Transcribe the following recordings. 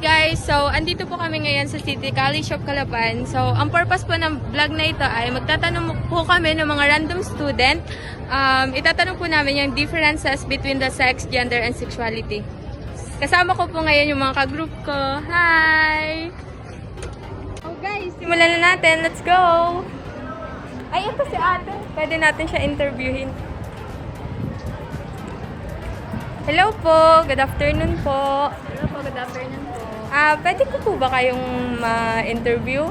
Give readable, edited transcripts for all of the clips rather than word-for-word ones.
guys! So, andito po kami ngayon sa City College of Calapan. So, ang purpose po ng vlog na ito ay magtatanong po kami ng mga random student. Itatanong po namin yung differences between the sex, gender, and sexuality. Kasama ko po ngayon yung mga ka-group ko. Hi! So guys, simulan na natin. Let's go! Ay, ito si ate. Pwede natin siya interviewin. Hello po! Good afternoon po! Hello po, good afternoon po. Pwede ko po ba kayong ma-interview?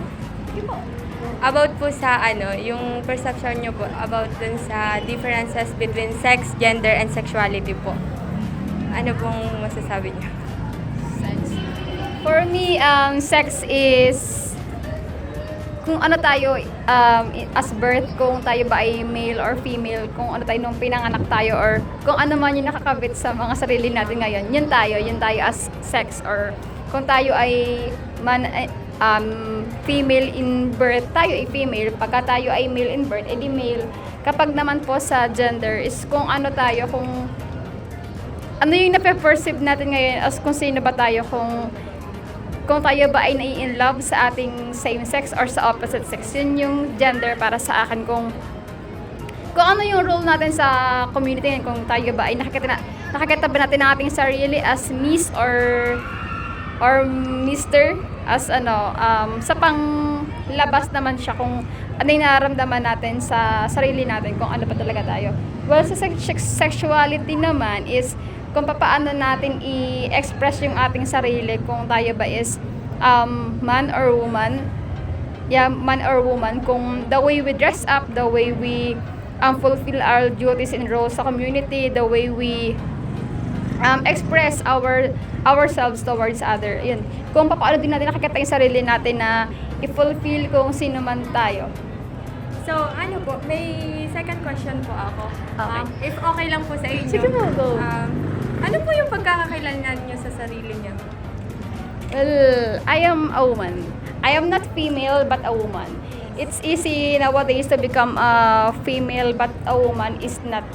About po sa yung perception nyo po about dun sa differences between sex, gender, and sexuality po. Ano pong masasabi nyo? Sex. For me, sex is kung ano tayo as birth, kung tayo ba ay male or female, kung ano tayo nung pinanganak tayo, or kung ano man yung nakakabit sa mga sarili natin ngayon, yun tayo as sex. Or kung tayo ay female in birth, tayo ay female. Pagka tayo ay male in birth, edi male. Kapag naman po sa gender is kung ano tayo, kung ano yung nape-perceive natin ngayon as kung sino ba tayo, kung tayo ba ay nai-in love sa ating same sex or sa opposite sex. Yun yung gender para sa akin. Kung ano yung role natin sa community ngayon, kung tayo ba ay nakikita ba natin ang ating sarili as miss or mister, as sa panglabas naman siya, kung ano yung nararamdaman natin sa sarili natin, kung ano ba talaga tayo. Well, sa sexuality naman is kung paano natin i-express yung ating sarili, kung tayo ba is man or woman. Yeah, man or woman. Kung the way we dress up, the way we fulfill our duties and roles sa community, the way we express ourselves towards other. Yun. Kung paano din natin nakikita yung sarili natin na i-fulfill kung sino man tayo. So, po, may second question po ako. Okay. If okay lang po sa inyo. Sige po, go. Ano po yung pagkakakilanlan nyo sa sarili nyo? Well, I am a woman. I am not female, but a woman. It's easy nowadays to become a female, but a woman is not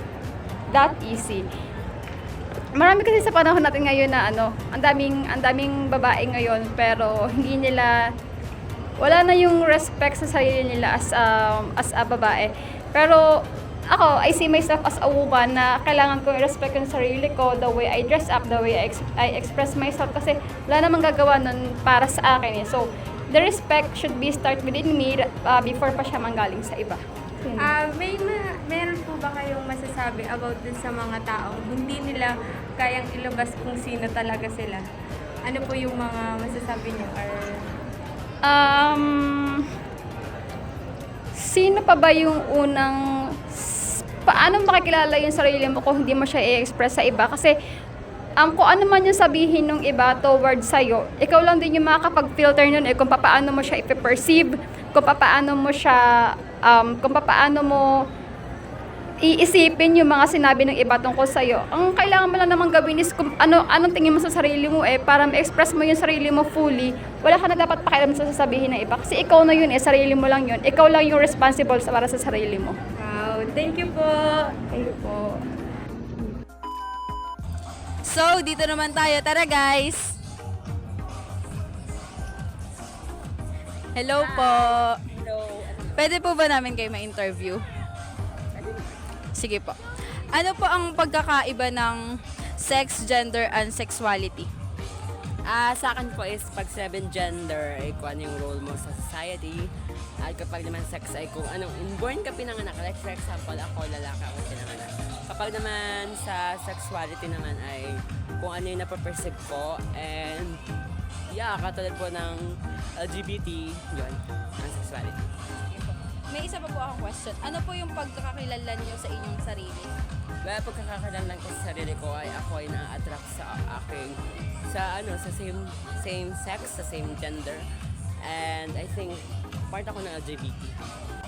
that easy. Marami kasi sa panahon natin ngayon na ang daming babae ngayon, pero wala na yung respect sa sarili nila as a babae. Pero ako, I see myself as a woman na kailangan ko i-respect yung sarili ko, the way I dress up, the way I express myself, kasi wala namang gagawa nun para sa akin eh. So, the respect should be start within me before pa siya manggaling sa iba. Meron po ba kayong masasabi about dun sa mga taong hindi nila kayang ilabas kung sino talaga sila? Ano po yung mga masasabi nyo? Sino pa ba yung paano makikilala yung sarili mo kung hindi mo siya i-express sa iba? Kasi kung ano man yung sabihin ng iba towards sa'yo, ikaw lang din yung makakapag-filter nun kung paano mo siya ipe-perceive, kung paano mo iisipin yung mga sinabi ng iba tungkol sa'yo. Ang kailangan mo lang naman gawin is kung anong tingin mo sa sarili mo para ma-express mo yung sarili mo fully. Wala ka na dapat pakialam sa sasabihin ng iba. Kasi ikaw na yun sarili mo lang yun. Ikaw lang yung responsible para sa sarili mo. Wow, thank you po! Thank you po. So, dito naman tayo. Tara, guys! Hello po! Hello. Pwede po ba namin kayo ma-interview? Sige po. Ano po ang pagkakaiba ng sex, gender, and sexuality? Sa akin po is pag 7 gender ay kung ano yung role mo sa society. At kapag naman sex ay kung anong inborn ka pinanganak. Like for example, ako lalaki ako pinanganak. Kapag naman sa sexuality naman ay kung ano yung napaperceive ko. And katulad po ng LGBT, yun, ang sexuality. May isa pa po akong question. Ano po yung pagkakakilanlan niyo sa inyong sarili? Well, pagkakakalanlan ko sa sarili ko ay ako ay na-attract sa same sex, sa same gender. And I think part ako ng LGBT.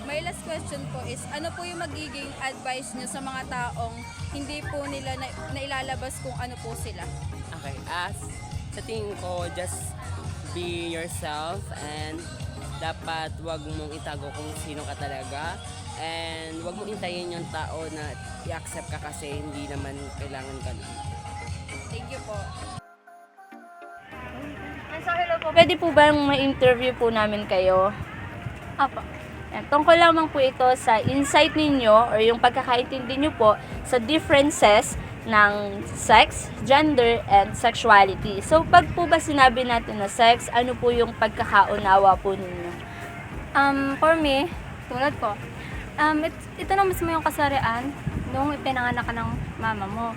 My last question po is, ano po yung magiging advice niyo sa mga taong hindi po nila nailalabas kung ano po sila? Okay, sa tingin ko, just be yourself and dapat wag mong itago kung sino ka talaga and wag mong intayin yung tao na i-accept ka kasi hindi naman kailangan ka. Thank you po. So hello po, pwede po bang ma-interview po namin kayo? Apo. Yan, tungkol lamang po ito sa insight ninyo or yung pagkakaintindi nyo po sa differences ng sex, gender, and sexuality. So, pag po ba sinabi natin na sex, ano po yung pagkakaunawa po ninyo? For me, tulad ko, ito na mismo yung kasarian nung ipinanganak ka ng mama mo.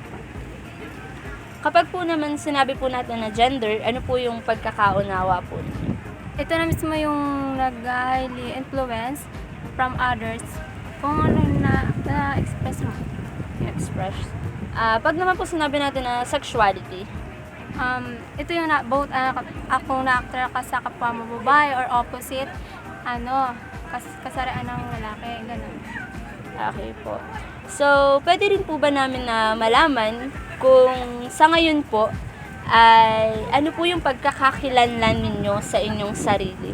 Kapag po naman sinabi po natin na gender, ano po yung pagkakaunawa po ninyo? Ito na mismo yung nag-highly influence from others kung ano yung na-express mo. Express. Pag naman po sinabi natin na sexuality, Ito yung both akong na-actor ka sa kapwa mo babae or opposite, kasarian ng lalaki, ganun. okay po. So, pwede rin po ba namin na malaman kung sa ngayon po ay ano po yung pagkakakilanlan ninyo sa inyong sarili?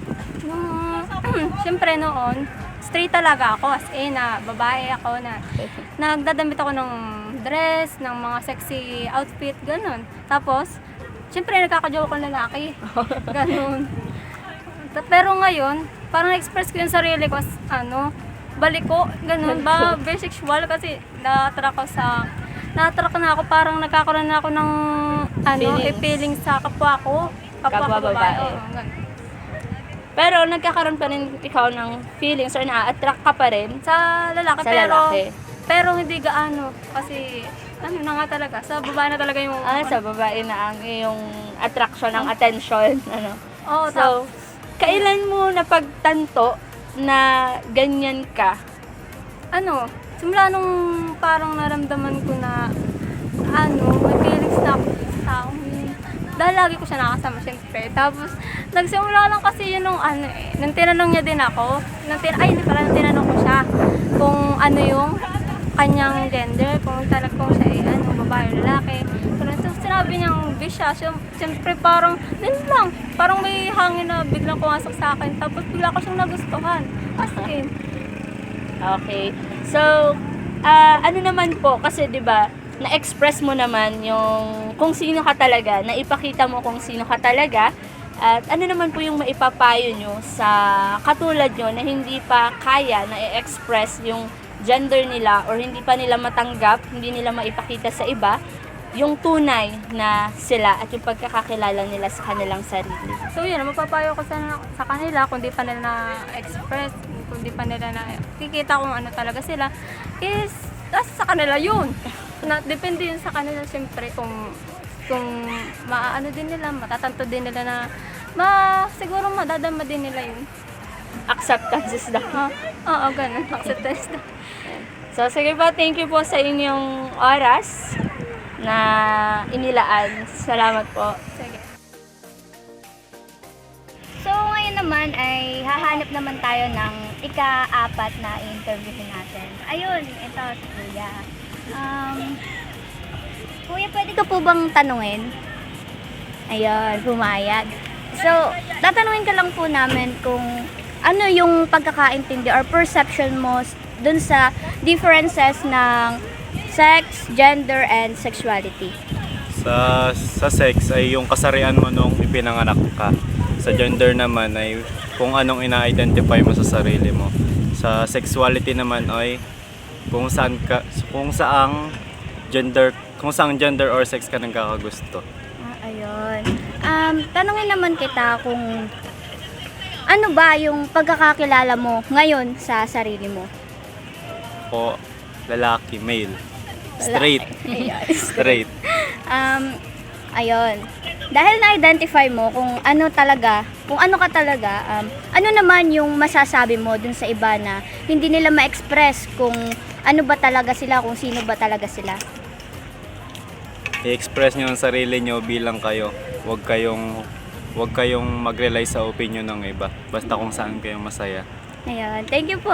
Siyempre noon, straight talaga ako, as in, babae ako na nagdadamit ako ng dress, ng mga sexy outfit, ganun. Tapos, siyempre nagkakajowa ko ng lalaki, ganun. Pero ngayon, parang na-express ko yung sarili ko as, balik ko, ganun ba, very sexual kasi na-attract na ako, parang nagkakaroon na ako ng, feeling sa kapwa ko, Kapwa ko babae. oo, ganun. Pero nagkakaroon pa rin ikaw ng feelings or na-attract ka pa rin Sa lalaki, sa lalaki. pero hindi gaano kasi na nga talaga sa babae na talaga yung Sa babae na ang iyong attraction ng attention. Oo, So, kailan mo napagtanto na ganyan ka? simula nung parang naramdaman ko na may feelings na ako sa taong yun. Dahil lagi ko siya nakasama syempre. Tapos nagsimula lang kasi yun nung nung tinanong niya din ako, nung tinanong ko siya kung ano yung kanyang gender, kung talagang siya babae o lalaki. So, sinabi niyang bi siya. Siyempre parang, parang may hangin na biglang pumasok sa akin. Tapos bigla ko siyang nagustuhan. As in. Okay. So, ano naman po, kasi 'di ba, na-express mo naman yung kung sino ka talaga, naipakita mo kung sino ka talaga, at ano naman po yung maipapayo nyo sa katulad nyo na hindi pa kaya na i-express yung gender nila or hindi pa nila matanggap, hindi nila maipakita sa iba yung tunay na sila at yung pagkakakilala nila sa kanilang sarili. So yun, mapapayo ko sa kanila kung di pa nila na-express, kung di pa nila nakikita kung ano talaga sila, is sa kanila yun. Depende yun sa kanila siyempre kung maano din nila, matatanto din nila na siguro madadama din nila yun. Acceptance daw. Oo, ganun. Acceptance na. So, sige po, thank you po sa inyong oras na inilaan. Salamat po. Sige. So, ngayon naman ay hahanap naman tayo ng ika-apat na interview natin. Ayun, ito si Kuya. Kuya, pwede ka po bang tanungin? Ayun, pumayag. So, tatanungin ka lang po namin kung ano yung pagkakaintindi or perception mo dun sa differences ng sex, gender, and sexuality. Sa sex ay yung kasarian mo nung ipinanganak ka. Sa gender naman ay kung anong ina-identify mo sa sarili mo. Sa sexuality naman ay kung saang gender or sex ka nagkakagusto. Ayun. Tanungin naman kita kung ano ba yung pagkakakilala mo ngayon sa sarili mo? Ako, lalaki, male. Straight. Straight. Ayun. Dahil na-identify mo kung ano ka talaga, ano naman yung masasabi mo dun sa iba na hindi nila ma-express kung ano ba talaga sila, kung sino ba talaga sila? I-express nyo ang sarili nyo bilang kayo. Huwag kayong mag-rely sa opinion ng iba. Basta kung saan kayo masaya. Ayun. Thank you po.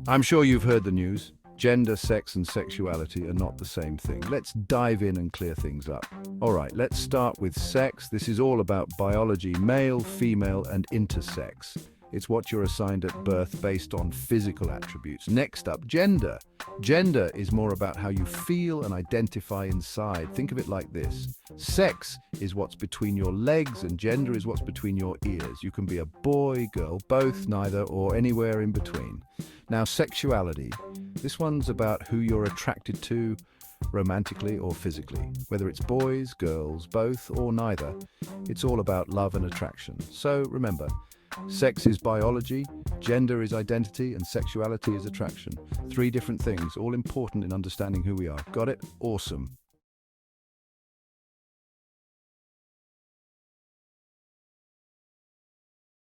I'm sure you've heard the news. Gender, sex, and sexuality are not the same thing. Let's dive in and clear things up. Alright, let's start with sex. This is all about biology, male, female, and intersex. It's what you're assigned at birth based on physical attributes. Next up, gender. Gender is more about how you feel and identify inside. Think of it like this. Sex is what's between your legs and gender is what's between your ears. You can be a boy, girl, both, neither, or anywhere in between. Now, sexuality. This one's about who you're attracted to, romantically or physically. Whether it's boys, girls, both, or neither, it's all about love and attraction. So remember, sex is biology, gender is identity, and sexuality is attraction. 3 different things, all important in understanding who we are. Got it? Awesome.